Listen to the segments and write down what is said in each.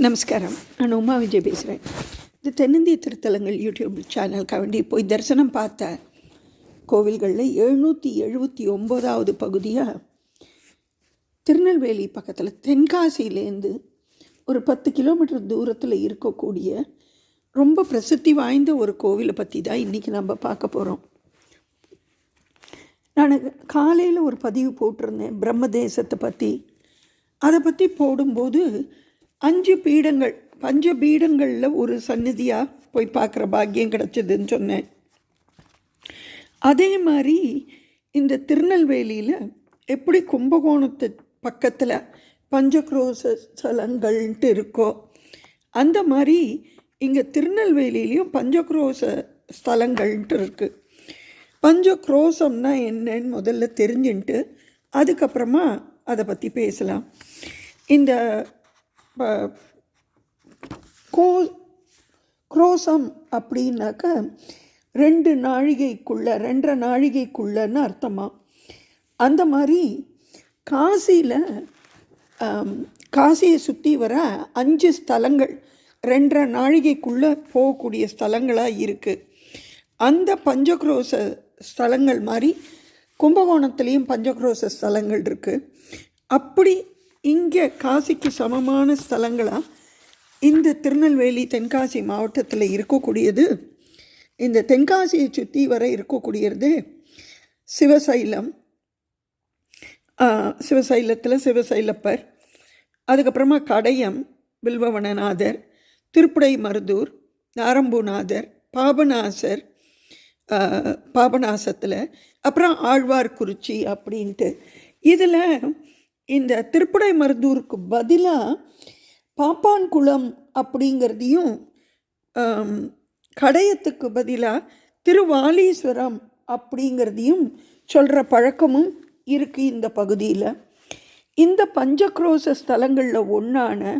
நமஸ்காரம். நான் உமா விஜய் பேசுகிறேன். இந்த தென்னிந்திய திருத்தலங்கள் யூடியூப் சேனலுக்காக வேண்டி போய் தரிசனம் பார்த்த கோவில்களில் 779வது பகுதியாக திருநெல்வேலி பக்கத்தில் தென்காசியிலேருந்து ஒரு 10 கிலோமீட்டர் தூரத்தில் இருக்கக்கூடிய ரொம்ப பிரசித்தி வாய்ந்த ஒரு கோவிலை பற்றி தான் இன்றைக்கி நம்ம பார்க்க போகிறோம். நான் காலையில் ஒரு பதிவு போட்டிருந்தேன் பிரம்மதேசத்தை பற்றி. அதை பற்றி போடும்போது 5 பீடங்கள், பஞ்சபீடங்களில் ஒரு சந்நிதியாக போய் பார்க்குற பாக்கியம் கிடச்சிதுன்னு சொன்னேன். அதே மாதிரி இந்த திருநெல்வேலியில் எப்படி கும்பகோணத்து பக்கத்தில் பஞ்சக்ரோச ஸ்தலங்கள்ன்ட்டு இருக்கோ, அந்த மாதிரி இங்கே திருநெல்வேலியிலையும் பஞ்சக்ரோச ஸ்தலங்கள்ன்ட்டு இருக்குது. பஞ்சக்ரோசம்னா என்னன்னு முதல்ல தெரிஞ்சுன்ட்டு அதுக்கப்புறமா அதை பற்றி பேசலாம். இந்த குரோசம் அப்படின்னாக்க 2 நாழிகைக்குள்ளே 2.5 நாழிகைக்குள்ளன்னு அர்த்தமா. அந்த மாதிரி காசியை சுற்றி வர 5 ஸ்தலங்கள் 2.5 நாழிகைக்குள்ளே போகக்கூடிய ஸ்தலங்களாக இருக்குது. அந்த பஞ்சக்ரோச ஸ்தலங்கள் மாதிரி கும்பகோணத்துலேயும் பஞ்சக்ரோச ஸ்தலங்கள் இருக்குது. அப்படி இங்கே காசிக்கு சமமான ஸ்தலங்களாக இந்த திருநெல்வேலி தென்காசி மாவட்டத்தில் இருக்கக்கூடியது. இந்த தென்காசியை சுற்றி வர இருக்கக்கூடியது சிவசைலம், சிவசைலத்தில் சிவசைலப்பர், அதுக்கப்புறமா கடையம் வில்வவனநாதர், திருப்புடை மருதூர், நாரம்பூநாதர், பாபநாசர், பாபநாசத்தில் அப்புறம் ஆழ்வார்குறிச்சி அப்படின்ட்டு. இதில் இந்த திருப்புடை மருதூருக்கு பதிலாக பாப்பான்குளம் அப்படிங்கிறதையும், கடையத்துக்கு பதிலாக திருவாலீஸ்வரம் அப்படிங்கிறதையும் சொல்கிற பழக்கமும் இருக்குது இந்த பகுதியில். இந்த பஞ்சக்ரோச ஸ்தலங்களில் ஒன்றான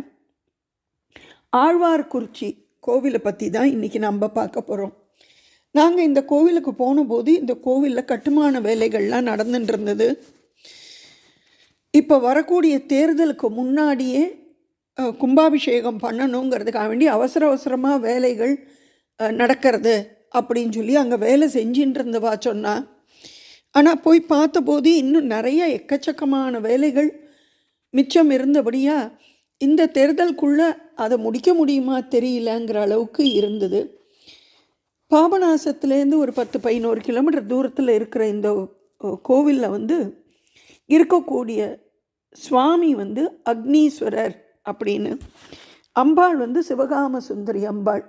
ஆழ்வார்குறிச்சி கோவிலை பற்றி தான் இன்றைக்கி நம்ம பார்க்க போகிறோம். நாங்கள் இந்த கோவிலுக்கு போனபோது இந்த கோவிலில் கட்டுமான வேலைகள்லாம் நடந்துட்டு இருந்தது. இப்போ வரக்கூடிய தேர்தலுக்கு முன்னாடியே கும்பாபிஷேகம் பண்ணணுங்கிறதுக்காக வேண்டி அவசரமாக வேலைகள் நடக்கிறது அப்படின்னு சொல்லி அங்கே வேலை செஞ்சின்னு இருந்தவா சொன்னால். ஆனால் போய் பார்த்தபோது இன்னும் நிறைய எக்கச்சக்கமான வேலைகள் மிச்சம் இருந்தபடியாக இந்த தேர்தலுக்குள்ளே அதை முடிக்க முடியுமா தெரியலங்கிற அளவுக்கு இருந்தது. பாபநாசத்துலேருந்து ஒரு 10-11 கிலோமீட்டர் தூரத்தில் இருக்கிற இந்த கோவிலில் இருக்கக்கூடிய சுவாமி அக்னீஸ்வரர் அப்படின்னு, அம்பாள் சிவகாம சுந்தரி அம்பாள்.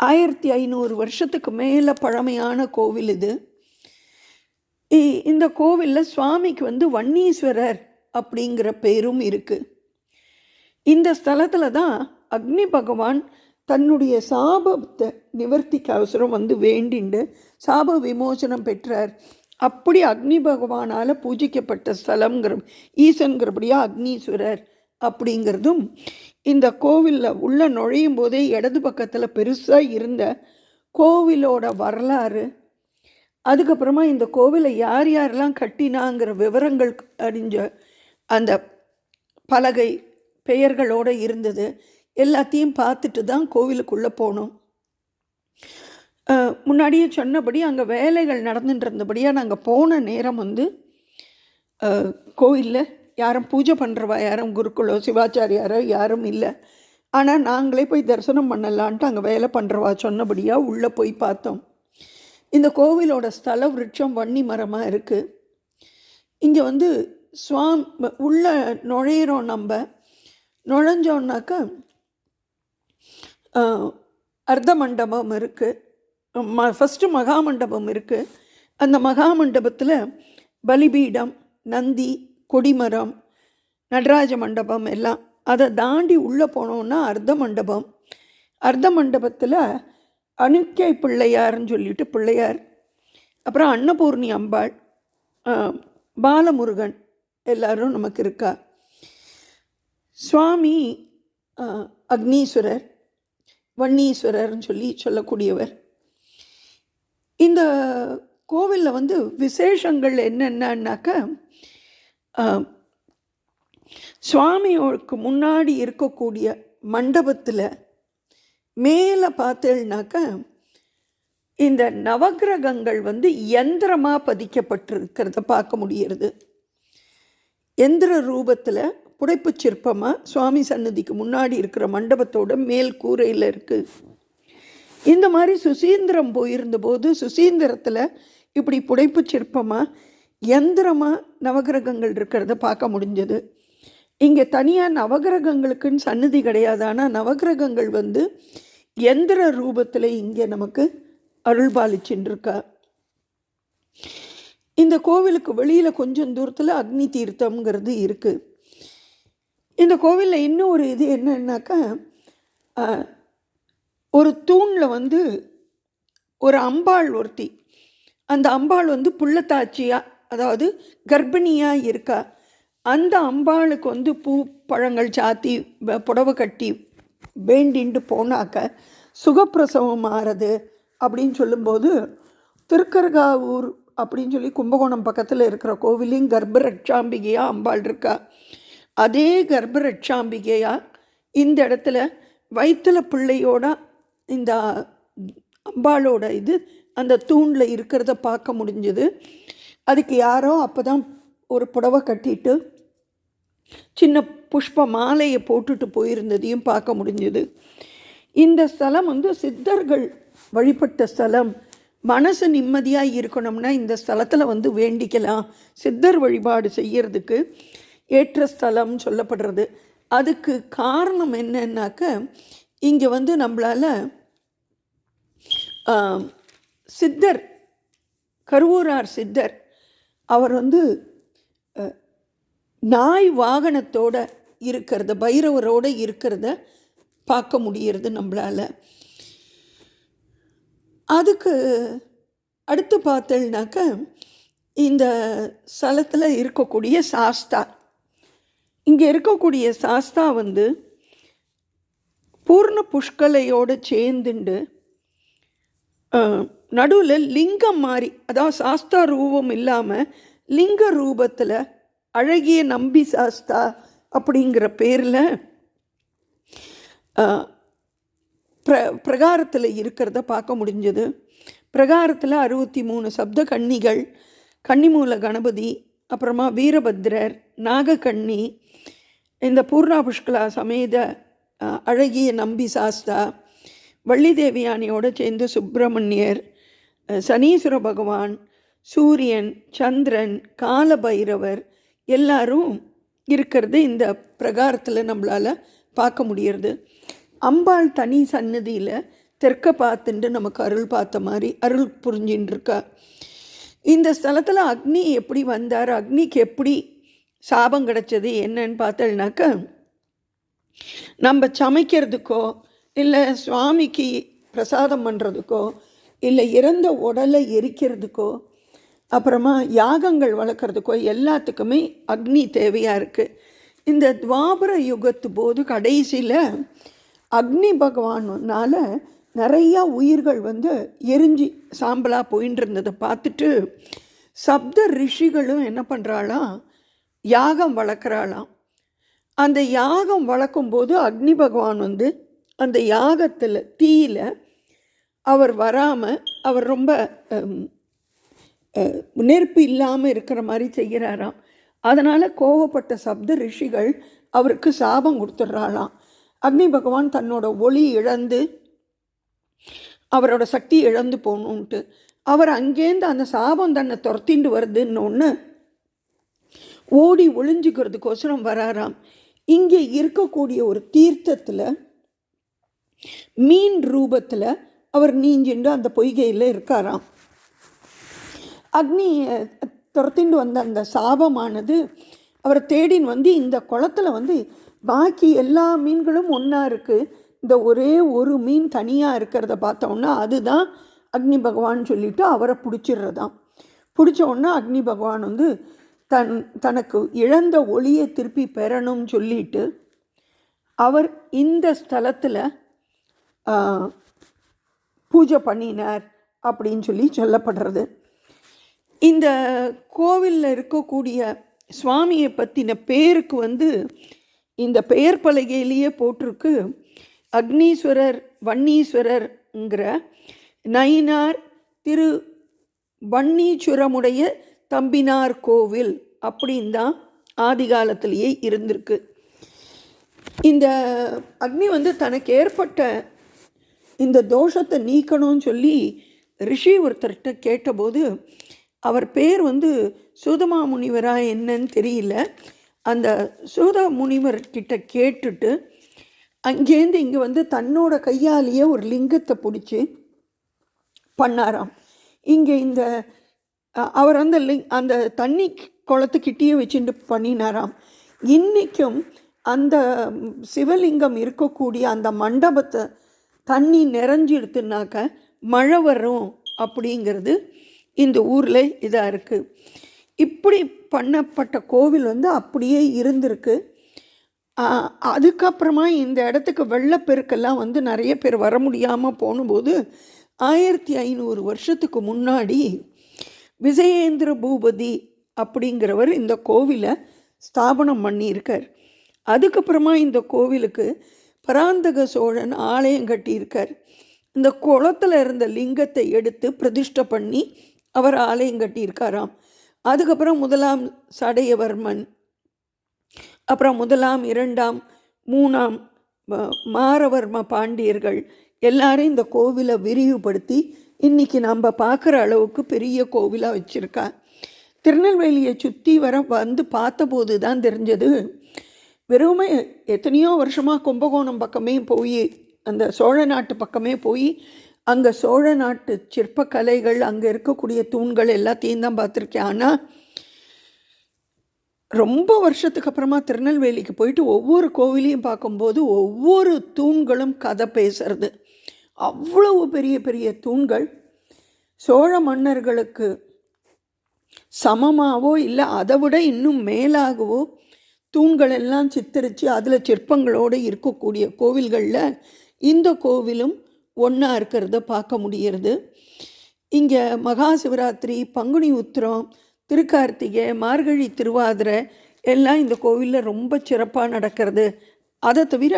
1500 வருஷத்துக்கு மேலே பழமையான கோவில் இது. இந்த கோவிலில் சுவாமிக்கு வன்னீஸ்வரர் அப்படிங்கிற பேரும் இருக்குது. இந்த ஸ்தலத்தில் தான் அக்னி பகவான் தன்னுடைய சாபத்தை நிவர்த்திக்கு அவசரம் வேண்டிண்டு சாப விமோசனம் பெற்றார். அப்படி அக்னி பகவானால் பூஜிக்கப்பட்ட ஸ்தலங்கிற ஈசன்கிறபடியாக அக்னீஸ்வரர் அப்படிங்கிறதும் இந்த கோவிலில் உள்ள நுழையும் போதே இடது பக்கத்தில் பெருசாக இருந்த கோவிலோட வரலாறு, அதுக்கப்புறமா இந்த கோவிலை யார் யாரெல்லாம் கட்டினாங்கிற விவரங்கள் அறிஞ்ச அந்த பலகை பெயர்களோடு இருந்தது. எல்லாத்தையும் பார்த்துட்டு தான் கோவிலுக்குள்ளே போனோம். முன்னாடியே சொன்னபடி அங்கே வேலைகள் நடந்துட்டு இருந்தபடியாக நாங்கள் போன நேரம் கோவிலில் யாரும் பூஜை பண்ணுறவா, யாரும் குருக்குளோ சிவாச்சாரியாரோ யாரும் இல்லை. ஆனால் நாங்களே போய் தரிசனம் பண்ணலான்ட்டு அங்கே வேலை பண்ணுறவா சொன்னபடியாக உள்ளே போய் பார்த்தோம். இந்த கோவிலோட ஸ்தல விருட்சம் வன்னி மரமாக இருக்குது. இங்கே உள்ளே நுழையிறோம். நம்ம நுழைஞ்சோன்னாக்க அர்த்த மண்டபம் இருக்குது. ஃபஸ்ட்டு மகாமண்டபம் இருக்குது. அந்த மகாமண்டபத்தில் பலிபீடம், நந்தி, கொடிமரம், நடராஜ மண்டபம் எல்லாம். அதை தாண்டி உள்ளே போனோன்னா அர்த்த மண்டபம். அர்த்த மண்டபத்தில் அணுக்கை பிள்ளையார்னு சொல்லிட்டு பிள்ளையார், அப்புறம் அன்னபூர்ணி அம்பாள், பாலமுருகன் எல்லோரும் நமக்கு இருக்கா. சுவாமி அக்னீஸ்வரர், வன்னீஸ்வரர்னு சொல்லக்கூடியவர். இந்த கோவிலில் விசேஷங்கள் என்னென்னாக்க சுவாமியோருக்கு முன்னாடி இருக்கக்கூடிய மண்டபத்தில் மேலே பார்த்தேன்னாக்க இந்த நவக்கிரகங்கள் யந்திரமாக பதிக்கப்பட்டிருக்கிறத பார்க்க முடிகிறது. எந்திர ரூபத்தில் புடைப்பு சிற்பமாக சுவாமி சன்னதிக்கு முன்னாடி இருக்கிற மண்டபத்தோட மேல் கூரையில் இருக்குது. இந்த மாதிரி சுசீந்திரம் போயிருந்தபோது சுசீந்திரத்தில் இப்படி புடைப்பு சிற்பமாக யந்திரமாக நவகிரகங்கள் இருக்கிறத பார்க்க முடிஞ்சது. இங்கே தனியாக நவகிரகங்களுக்குன்னு சன்னதி கிடையாது. ஆனால் நவகிரகங்கள் யந்திர ரூபத்தில் இங்கே நமக்கு அருள்பாலிச்சுருக்கா. இந்த கோவிலுக்கு வெளியில் கொஞ்சம் தூரத்தில் அக்னி தீர்த்தம்ங்கிறது இருக்குது. இந்த கோவிலில் இன்னும் ஒரு இது என்னன்னாக்கா, ஒரு தூணில் ஒரு அம்பாள் ஒருத்தி, அந்த அம்பாள் புள்ளத்தாச்சியாக, அதாவது கர்ப்பிணியாக இருக்கா. அந்த அம்பாளுக்கு பூ பழங்கள் சாத்தி புடவை கட்டி வேண்டின்ட்டு போனாக்க சுகப்பிரசவம் ஆறது அப்படின்னு சொல்லும்போது, திருக்கர்காவூர் அப்படின்னு சொல்லி கும்பகோணம் பக்கத்தில் இருக்கிற கோவிலையும் கர்ப்பரட்சாம்பிகையாக அம்பாள் இருக்கா. அதே கர்ப்பரட்சாம்பிகையாக இந்த இடத்துல வயிற்றுல பிள்ளையோட இந்த அம்பாளோட அந்த தூணில் இருக்கிறத பார்க்க முடிஞ்சது. அதுக்கு யாரோ அப்போ தான் ஒரு புடவை கட்டிட்டு சின்ன புஷ்ப மாலையை போட்டுட்டு போயிருந்ததையும் பார்க்க முடிஞ்சது. இந்த ஸ்தலம் சித்தர்கள் வழிபட்ட ஸ்தலம். மனசு நிம்மதியாக இருக்கணும்னா இந்த ஸ்தலத்தில் வேண்டிக்கலாம். சித்தர் வழிபாடு செய்யறதுக்கு ஏற்ற ஸ்தலம் சொல்லப்படுறது. அதுக்கு காரணம் என்னன்னாக்க, இங்கே நம்மளால் சித்தர், கருவூரார் சித்தர், அவர் நாய் வாகனத்தோடு இருக்கிறத, பைரவரோடு இருக்கிறத பார்க்க முடியறது நம்மளால். அதுக்கு அடுத்து பார்த்தேன்னாக்க, இந்த ஸ்தலத்தில் இருக்கக்கூடிய சாஸ்தா, இங்கே இருக்கக்கூடிய சாஸ்தா பூர்ண புஷ்கலையோடு சேர்ந்துண்டு நடுவில் லிங்கம் மாதிரி, அதாவது சாஸ்தா ரூபம் இல்லாமல் லிங்க ரூபத்தில் அழகிய நம்பி சாஸ்தா அப்படிங்கிற பேரில் பிரகாரத்தில் இருக்கிறத பார்க்க முடிஞ்சது. பிரகாரத்தில் 63 சப்த கன்னிகள், கன்னிமூல கணபதி, அப்புறமா வீரபத்ரர், நாகக்கண்ணி, இந்த பூர்ணா புஷ்கலா சமேத அழகிய நம்பி சாஸ்தா, வள்ளி தேவியானியோடு சேர்ந்து சுப்பிரமணியர், சனீஸ்வர பகவான், சூரியன், சந்திரன், கால பைரவர் எல்லாரும் இருக்கிறது இந்த பிரகாரத்தில் நம்மளால் பார்க்க முடியறது. அம்பாள் தனி சன்னதியில் தெற்க பார்த்துட்டு நமக்கு அருள் பார்த்த மாதிரி அருள் புரிஞ்சின்னு இருக்கா. இந்த ஸ்தலத்தில் அக்னி எப்படி வந்தார், அக்னிக்கு எப்படி சாபம் கிடச்சது என்னன்னு பார்த்தோம்னாக்க, நம்ம சமைக்கிறதுக்கோ இல்லை சுவாமிக்கு பிரசாதம் பண்ணுறதுக்கோ இல்லை இறந்த உடலை எரிக்கிறதுக்கோ அப்புறமா யாகங்கள் வளர்க்குறதுக்கோ எல்லாத்துக்குமே அக்னி தேவையாக இருக்குது. இந்த துவாபர யுகத்து போது கடைசியில் அக்னி பகவானால் நிறையா உயிர்கள் எரிஞ்சு சாம்பலாக போயின்னு இருந்ததை பார்த்துட்டு சப்த ரிஷிகளும் என்ன பண்ணுறாளாம், யாகம் வளர்க்குறாளாம். அந்த யாகம் வளர்க்கும்போது அக்னி பகவான் அந்த யாகத்தில் தீயில் அவர் வராமல், அவர் ரொம்ப நெருப்பு இல்லாமல் இருக்கிற மாதிரி செய்கிறாராம். அதனால் கோவப்பட்ட சப்த ரிஷிகள் அவருக்கு சாபம் கொடுத்துட்றாளாம். அக்னி பகவான் தன்னோட ஒளி இழந்து அவரோட சக்தி இழந்து போகணுன்ட்டு அவர் அங்கேருந்து அந்த சாபம் தன்னை துரத்திண்டு வருதுன்னு ஓடி ஒளிஞ்சிக்கிறதுக்கோசரம் வராராம். இங்கே இருக்கக்கூடிய ஒரு தீர்த்தத்தில் மீன் ரூபத்தில் அவர் நீஞ்சிண்டு அந்த பொய்கையில் இருக்காராம். அக்னி துரத்திண்டு வந்த அந்த சாபமானது அவரை தேடின்னு இந்த குளத்தில் பாக்கி எல்லா மீன்களும் ஒன்றா இருக்குது, இந்த ஒரே ஒரு மீன் தனியாக இருக்கிறத பார்த்தோன்னா அதுதான் அக்னி பகவான் சொல்லிவிட்டு அவரை பிடிச்சிடுறதாம். பிடிச்சோன்னா அக்னி பகவான் தனக்கு இழந்த ஒளியை திருப்பி பெறணும்னு சொல்லிட்டு அவர் இந்த ஸ்தலத்தில் பூஜை பண்ணினார் அப்படின்னு சொல்லி சொல்லப்படுறது. இந்த கோவிலில் இருக்கக்கூடிய சுவாமியை பற்றின பேருக்கு வந்து இந்த பெயர் பலகையிலேயே போட்டிருக்கு, அக்னீஸ்வரர் வன்னீஸ்வரர்ங்கிற நயினார் திரு வன்னீச்சுரமுடைய தம்பினார் கோவில் அப்படின்னு தான் ஆதி காலத்திலேயே இருந்திருக்கு. இந்த அக்னி வந்து தனக்கு ஏற்பட்ட இந்த தோஷத்தை நீக்கணும்னு சொல்லி ரிஷி ஒருத்தர்கிட்ட கேட்டபோது, அவர் பேர் வந்து சூதமா முனிவரா என்னன்னு தெரியல, அந்த சூத முனிவர்கிட்ட கேட்டுட்டு அங்கேருந்து இங்கே வந்து தன்னோட கையாலேயே ஒரு லிங்கத்தை பிடிச்சி பண்ணாராம். இங்கே இந்த அவர் அந்த அந்த தண்ணி குளத்துக்கிட்டேயே வச்சுட்டு பண்ணினாராம். இன்றைக்கும் அந்த சிவலிங்கம் இருக்கக்கூடிய அந்த மண்டபத்தை தண்ணி நிறைஞ்சிடுத்துனாக்க மழை வரும் அப்படிங்கிறது இந்த ஊரில் இதாக இருக்குது. இப்படி பண்ணப்பட்ட கோவில் வந்து அப்படியே இருந்திருக்கு. அதுக்கப்புறமா இந்த இடத்துக்கு வெள்ளப்பெருக்கெல்லாம் வந்து நிறைய பேர் வர முடியாமல் போனும்போது 1500 வருஷத்துக்கு முன்னாடி விஜயேந்திர பூபதி அப்படிங்கிறவர் இந்த கோவிலை ஸ்தாபனம் பண்ணியிருக்கார். அதுக்கப்புறமா இந்த கோவிலுக்கு பராந்தக சோழன் ஆலயம் கட்டியிருக்கார். இந்த குளத்தில் இருந்த லிங்கத்தை எடுத்து பிரதிஷ்டை பண்ணி அவர் ஆலயம் கட்டியிருக்காராம். அதுக்கப்புறம் 1ஆம் சடையவர்மன், அப்புறம் 1ஆம் 2ஆம் 3ஆம் மாரவர்ம பாண்டியர்கள் எல்லாரும் இந்த கோவிலை விரிவுபடுத்தி இன்றைக்கி நம்ம பார்க்குற அளவுக்கு பெரிய கோவிலாக வச்சுருக்கா. திருநெல்வேலியை சுற்றி வந்து பார்த்தபோது தான் தெரிஞ்சது, வெறுமே எத்தனையோ வருஷமாக கும்பகோணம் பக்கமே போய் அந்த சோழ நாட்டு பக்கமே போய் அங்கே சோழ நாட்டு சிற்பக்கலைகள், அங்கே இருக்கக்கூடிய தூண்கள் எல்லாத்தையும் தான் பார்த்துருக்கேன். ஆனால் ரொம்ப வருஷத்துக்கு அப்புறமா திருநெல்வேலிக்கு போயிட்டு ஒவ்வொரு கோவிலையும் பார்க்கும்போது ஒவ்வொரு தூண்களும் கதை பேசுறது. அவ்வளவு பெரிய பெரிய தூண்கள் சோழ மன்னர்களுக்கு சமமாகவோ இல்லை அதை விட இன்னும் மேலாகவோ தூண்கள் எல்லாம் சித்தரித்து அதில் சிற்பங்களோடு இருக்கக்கூடிய கோவில்களில் இந்த கோவிலும் ஒன்றா இருக்கிறத பார்க்க முடிகிறது. இங்கே மகா சிவராத்திரி, பங்குனி உத்திரம், திருக்கார்த்திகை, மார்கழி திருவாதிரை எல்லாம் இந்த கோவிலில் ரொம்ப சிறப்பாக நடக்கிறது. அதை தவிர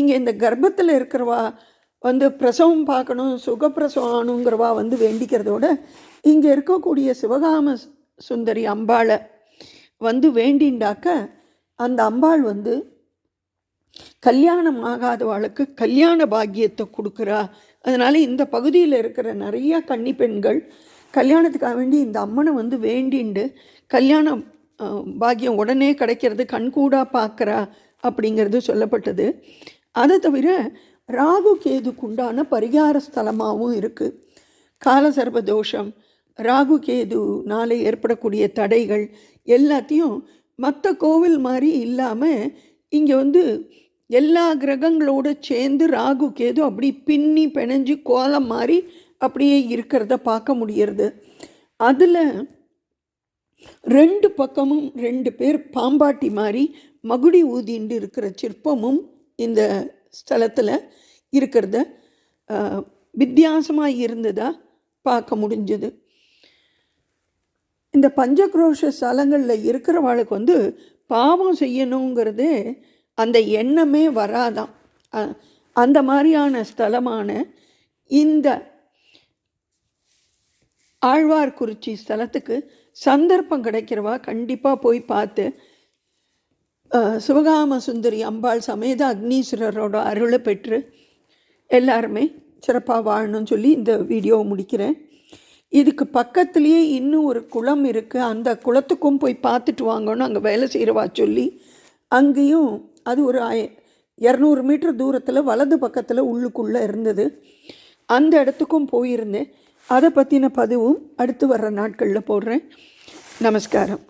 இங்கே இந்த கர்ப்பத்தில் இருக்கிறவா வந்து பிரசவம் பார்க்கணும், சுகப்பிரசவம் ஆகணுங்கிறவா வந்து வேண்டிக்கிறதோட இங்கே இருக்கக்கூடிய சிவகாம சுந்தரி அம்பாளை வந்து வேண்டிண்டாக்க அந்த அம்பாள் வந்து கல்யாணம் ஆகாதவாளுக்கு கல்யாண பாக்கியத்தை கொடுக்குறா. அதனால் இந்த பகுதியில் இருக்கிற நிறையா கன்னி பெண்கள் கல்யாணத்துக்காக வேண்டி இந்த அம்மனை வந்து வேண்டிண்டு கல்யாண பாக்கியம் உடனே கிடைக்கிறது கண்கூடாக பார்க்குறா அப்படிங்கிறது சொல்லப்பட்டது. அதை தவிர ராகு கேதுக்குண்டான பரிகார ஸ்தலமாகவும் இருக்குது. காலசர்ப தோஷம், ராகு கேதுனால ஏற்படக்கூடிய தடைகள் எல்லாத்தையும் மற்ற கோவில் மாதிரி இல்லாமல் இங்கே வந்து எல்லா கிரகங்களோடு சேர்ந்து ராகு கேது அப்படி பின்னி பிணைஞ்சு கோலம் மாதிரி அப்படியே இருக்கிறத பார்க்க முடியறது. அதில் 2 பக்கமும் 2 பேர் பாம்பாட்டி மாதிரி மகுடி ஊதிண்டு இருக்கிற சிற்பமும் இந்த ஸ்தலத்தில் இருக்கிறத வித்தியாசமாக இருந்ததாக பார்க்க முடிஞ்சது. இந்த பஞ்சக்ரோஷ ஸ்தலங்களில் இருக்கிறவாளுக்கு வந்து பாவம் செய்யணுங்கிறது அந்த எண்ணமே வராதான். அந்த மாதிரியான ஸ்தலமான இந்த ஆழ்வார்குறிச்சி ஸ்தலத்துக்கு சந்தர்ப்பம் கிடைக்கிறவா கண்டிப்பாக போய் பார்த்து சிவகாம சுந்தரி அம்பாள் சமேத அக்னீஸ்வரரோட அருளை பெற்று எல்லாருமே சிறப்பாக வாழணும்னு சொல்லி இந்த வீடியோவை முடிக்கிறேன். இதுக்கு பக்கத்துலேயே இன்னும் ஒரு குளம் இருக்குது, அந்த குளத்துக்கும் போய் பார்த்துட்டு வாங்கன்னு அங்கே வேலை செய்கிறவா சொல்லி அங்கேயும் அது ஒரு 200 மீட்டர் தூரத்தில் வலது பக்கத்தில் உள்ளுக்குள்ளே இருந்தது. அந்த இடத்துக்கும் போயிருந்தேன். அதை பற்றின பதிவும் அடுத்து வர்ற நாட்களில் போடுறேன். நமஸ்காரம்.